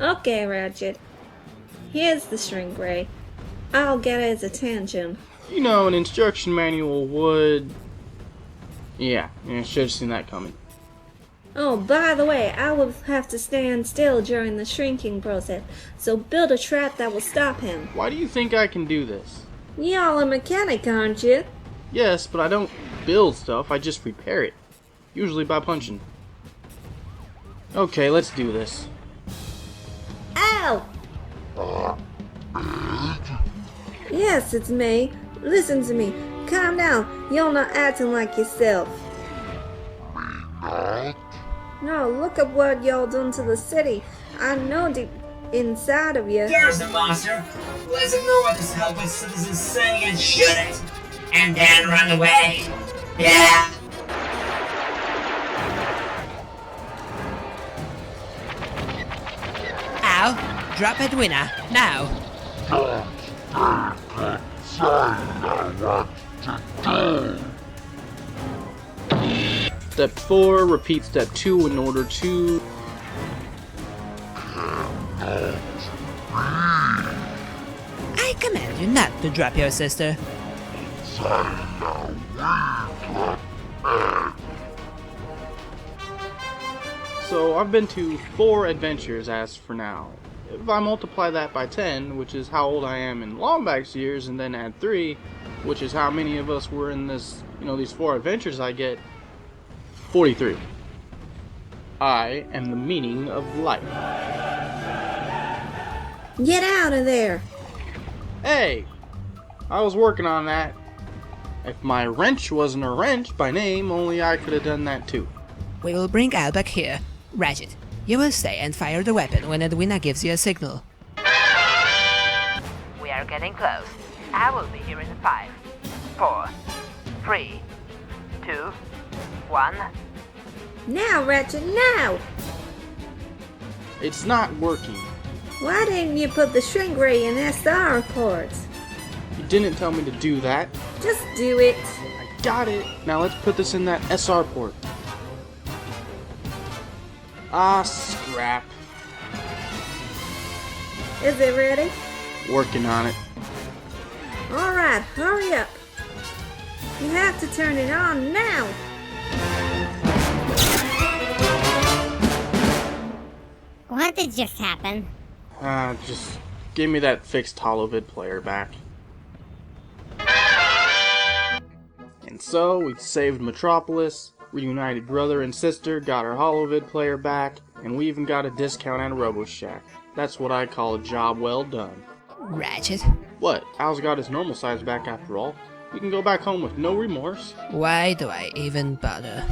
Okay, Ratchet. Here's the shrink ray. I'll get his attention. You know, an instruction manual would... Yeah, I should have seen that coming. Oh, by the way, I will have to stand still during the shrinking process, so build a trap that will stop him. Why do you think I can do this? Y'all a mechanic, aren't you? Yes, but I don't build stuff, I just repair it. Usually by punching. Okay, let's do this. Ow! Yes, it's me. Listen to me. Calm down. You're not acting like yourself. No, look at what y'all done to the city. I know deep inside of you. There's the monster. Let's ignore what this helpless citizen's saying and shoot it! And then run away! Yeah! Ow! Drop Edwina, now! Step 4, repeat step 2 in order to... I command you not to drop your sister. So I've been to 4 adventures as for now. If I multiply that by 10, which is how old I am in Longback's years, and then add 3, which is how many of us were in this, these 4 adventures, I get 43. I am the meaning of life. Get out of there. Hey! I was working on that. If my wrench wasn't a wrench by name, only I could have done that too. We will bring Al back here. Ratchet, you will stay and fire the weapon when Edwina gives you a signal. We are getting close. I will be here in 5, 4, 3, 2, 1. Now, Ratchet, now! It's not working. Why didn't you put the shrink ray in SR ports? You didn't tell me to do that. Just do it. I got it. Now let's put this in that SR port. Ah, scrap. Is it ready? Working on it. Alright, hurry up. You have to turn it on now. What did just happen? Just give me that fixed holovid player back. And so, we saved Metropolis, reunited brother and sister, got our holovid player back, and we even got a discount at a RoboShack. That's what I call a job well done. Ratchet, What? Al's got his normal size back after all. We can go back home with no remorse. why do I even bother?